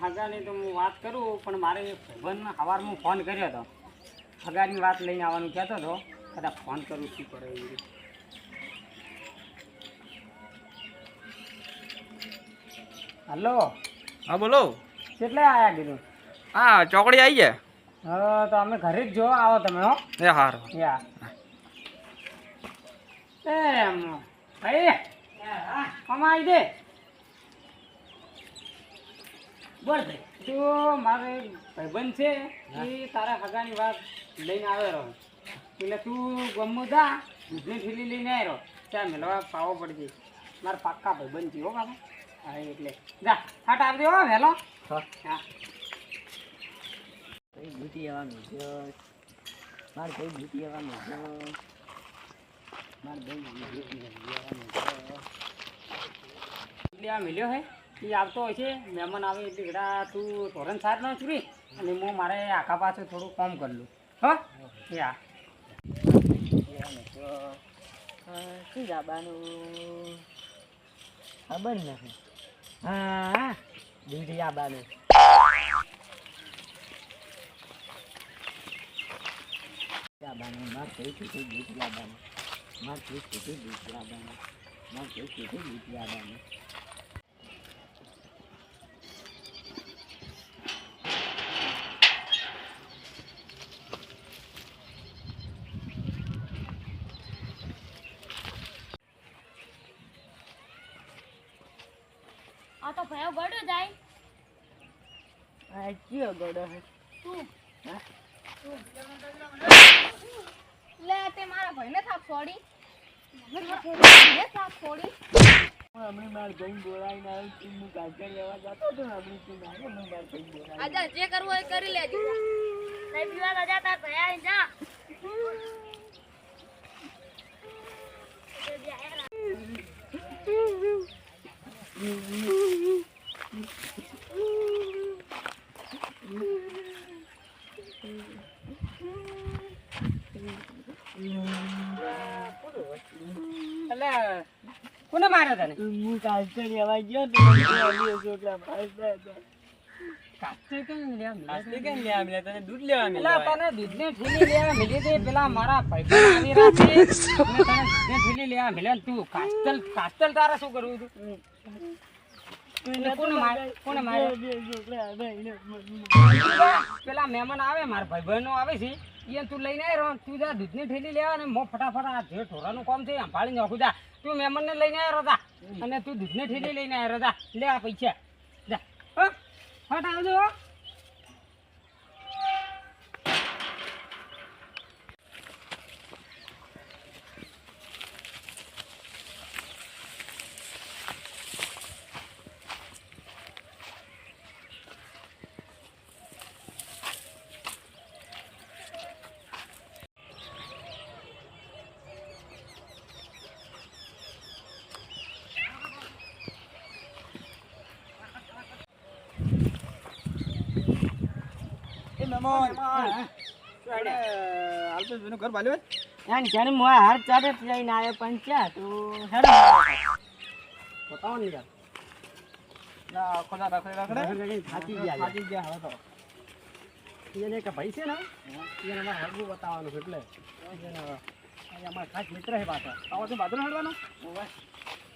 હગાની તો હું વાત કરું, પણ મારે ભાઈબંધ સવારમાં ફોન કર્યો હતો. હગાની વાત લઈને આવવાનું કહેતો હતો. કદાચ ફોન કરું શું કરે એવી રીતે. હલો. હા બોલો. કેટલે આવ્યા કીધું? હા ચોકડી આવી જાય. હા તો અમે ઘરે જ જો, આવો તમે. હો એ હાર યા એમ ભાઈ કમાઈ દે. બોલ ભાઈ, તું મારે ભાઈબંધ છે એ તારા હગાની વાત લઈને આવ્યો રહો. એટલે તું ગમો જા, દૂધની થેલી લઈને આવ્યો. ત્યાં મેળવા પાવો પડશે. મારા પાક્કા ભાઈબંધ છે હો બાબા. હા એટલે જા ફાટ આવજો હો વહેલો. હા ડ્યુટી આવવાનું છે. મારે કઈ ડ્યુટી આવવાનું છે. મારે ડ્યુટી આવવાનું છે. એટલે આ મિલ્યો હે એ આવતો હોય છે. મહેમાન આવે એટલે ઘડા તું ધોરણ 7 ન ચૂરી અને હું મારે આખા પાછું થોડું કામ કરી લઉં. હો યા શું જવાનું ખબર નથી. હા ડ્યુટી આવવાનું. મારે કઈ સુધી ડ્યુટી આવવાનું. મારે કઈ સુધી ડ્યુટી આવવાનું. મારે કઈ સુધી ડ્યુટી આવવાનું. આ તો ભયો ગડ્યો જાય. આ કયો ગોડો છે? તું લે તે મારા ભાઈને થાપ છોડી. મને થાપ છોડી. હમણાં મારા ભાઈ બોલાવીને આવ્યો. હું ગાજર લેવા જતો હતો ને હમણાં તું મારે મારા ભાઈ બોલાવી. આજા જે કરવું હોય કરી લેજો. નહીં પીવા જા તાર ભયા જા. એટલે કોને માર્યો તને? હું ગાજર લેવા ગયો તો છોકરા મારતા હતા. કાચે કેમ લ્યા મિલ્યા? કાસ્તી કેમ લેવા મળ્યા? તને દૂધ લેવા એટલે મળ્યા. તને દૂધની થેલી લેવા મિલી હતી. પેલા મારા ભાઈબંધ આવી રહ્યા છે અને તને દૂધની થેલી લેવા મિલ્યા. તું કાસ્તલ તારે શું કરવું હતું? કોને માર્યો? પેલા મહેમાન આવે મારા ભાઈબંધનો આવે છે એ તું લઈને આવ્યો. તું જા દૂધની થેલી લેવા અને મો ફટાફટ આ જે ઢોરાનું કામ છે સંભાળી નાખું. જા તું મહેમાનને લઈને આવ્યો તા અને તું દૂધની થેલી લઈને આવ્યો તા. લે આ પૈસા જા. હો ફટ આવજો. એ મહેમાન અલ્પેશભાઈનું ઘર બાલ્યું એમ કે હું હાર ચારે લઈને આવ્યો પણ ક્યાં તું હેડો બતાવો ને યાર. ખોદા રાખડે થાકી ગયા થાકી ગયા હવે તો. એને એક ભાઈ છે ને એને અમારે હરવું બતાવવાનું છે એટલે અમારા ખાસ મિત્ર છે પાછા. આવો શું બાજુ હડવાનો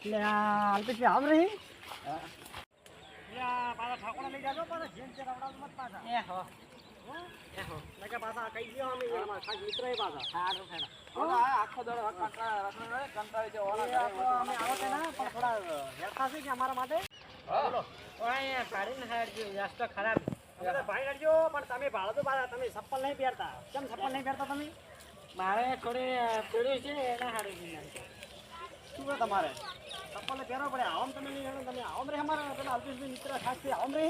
એટલે આ અલ્પેશભાઈ આમ રહી પાછા ઠાકોરા લઈ જાજો. પાછા જેમ છે રવડાવતો મત પાછા. એ હો પાછા કઈ ગયો અમે અમારા ખાસ મિત્ર છે પાછા. સારું સારું આખો દડો કંટાળી જાય. અમે આવો છે ને પણ થોડા હેરતા છે કે અમારા માટે. બોલો ભાડીને હેરજો યાસ તો ખરાબ. ભાઈ હેરજો પણ તમે ભાડો તો પાછા તમે ચપ્પલ નહીં પહેરતા. કેમ ચપ્પલ નહીં પહેરતા તમે? મારે થોડી પીડ્યું છે એને હાડી શું છે તમારે? ચપ્પલ પહેરવા પડે. આમ તમે નહીં હેરો. તમે આમ રે અમારા પેલા અલ્પેશભાઈ મિત્ર ખાસ છે આમ રે.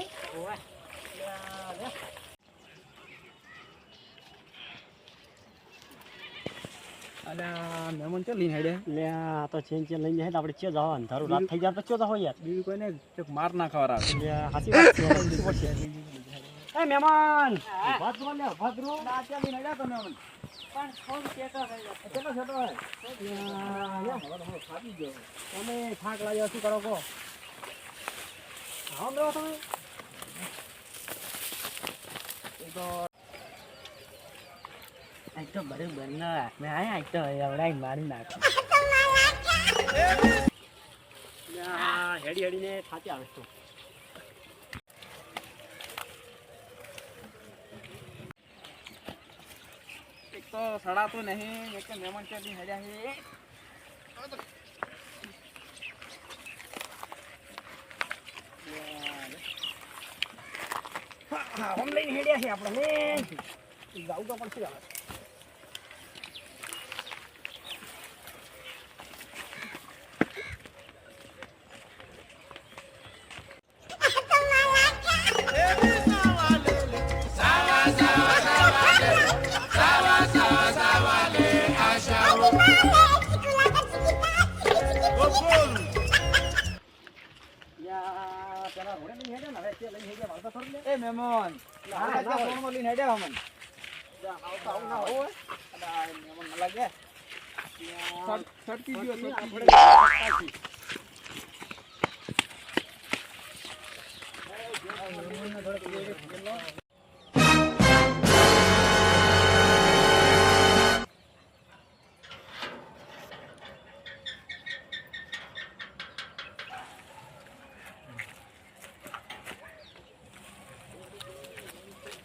અને મહેમાન ચો લઈને હેડે લે આ તો ચેન લઈને હેડ આપણે ચે જવાનું. ધારું રાત થઈ જાય તો ચો જાવ યાર. બીજું કોઈને માર ના ખબર આવે. હાચી વાત છે. એ મહેમાન ભદ્રો લે ભદ્રો ના ત્યાં લઈને હેડ્યા તમે પણ થોડું કેતો થઈ જાય. કેટલો છોટો હોય? થાકી ગયો. તમે થાક લાગ્યો શું કરો કહો આવો રહો તમે એ તો આજ તો બરોબર ના હાથમાં આયા આજ તો એવડાઈ મારી નાખો હેડી હેડીને થાકી આવે તો એક તો સડાતું નહીં એક તો મહેમાન ચાલી હેડ્યા છે. આમ લઈને હેડ્યા છે આપણે ને જાવું તો પડશે હવે પેલા ઘોડે લઈને હેડ્યા ને હવે તે લઈને હેડ્યા વાળતા થોડી લે એ મહેમાન હા, ના હોય. ફોનમાં લઈને હેડ્યા અમને. આવતા આવું ના હોય અને આ મહેમાન ન લાગે સટકી ગયો તો આપણે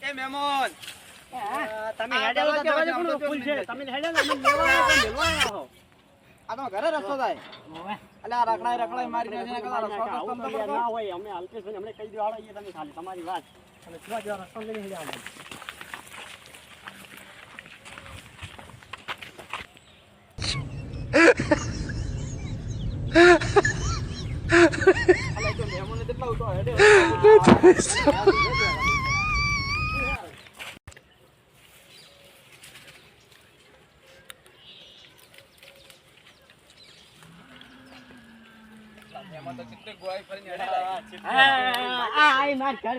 એ મહેમાન તમે આ હેડ્યા દરવાજે તો બાજુ કોનું આમ તો ફૂલ છે નથી. તમે હેડ્યા ને અમે લેવા આવ્યા તો મેલવા આવ્યા હો આ તો ઘરે રસ્તો થાય એટલે આ રખડાઈ મારી નાખે ને કદાચ રસ્તો આવું તો તો યાર પડતો. ના હોય અમે અલ્પેશભાઈ હમણાં કહી દો આવો તમે ખાલી તમારી વાત અને કેવા જેવા રસ્તો લઈને હેડ્યા અમે અલા, એ તો મહેમાનને કેટલા ઉઠો હેડે. મહેમાન તો કેટલી ગોળાઈ ફરીને હેડેલા. આ માર ઘર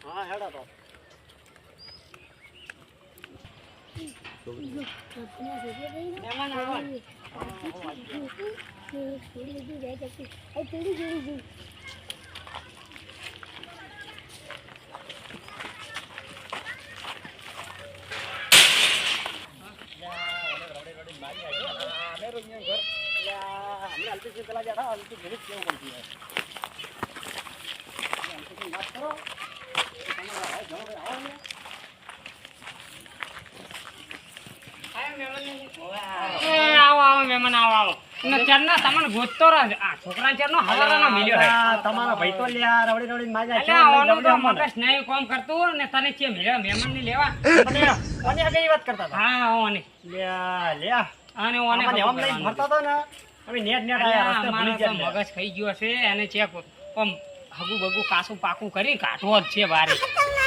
હા હેડા તો મહેમાન આવો અમે અલ્પેશભાઈ પેલા બેઠા અલ્પેશ ઘરે જ કેવું પડતું હોય અલ્પેશભાઈ વાત કરો તમે આવો ને આવો આવો મહેમાન આવો આવો ને ચરના તમને ગોતતો રહે આ છોકરા ચરનો હવારાનો મિલ્યો હે તમારા ભાઈ તો લ્યા રવડી રવડી માજા એટલે ઓનું તો મગજ નહીં કામ કરતું ને તને કે મિલ્યો મહેમાન ને લેવા મને આગળ વાત કરતા હતા હા ઓને લ્યા લ્યા અને ઓને આમાં નેવામાં લઈને ફરતા હતા ને અમે નેટ નેટ આયા રસ્તે મારો ભૂલી તો ગયા મગજ ખાઈ ગયો છે અને ચેક આમ હગુ બગુ કાસું પાકું કરી કાઢવો જ છે બારે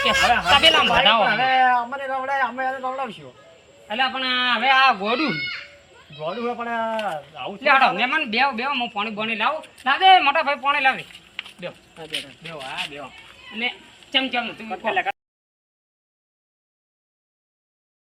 કે તબેલા ભરાવો હવે અમને રવડાય અમે એને રવડાવશું એટલે પણ હવે આ ગોડું ગોડું હોય પણ આવું લે હડો મહેમાન બેવ બેવ હું પાણી બોણી લાવું લાદે મોટા ભાઈ પાણી લાવી બેવ બેવ હા બેવ અને ચમ તું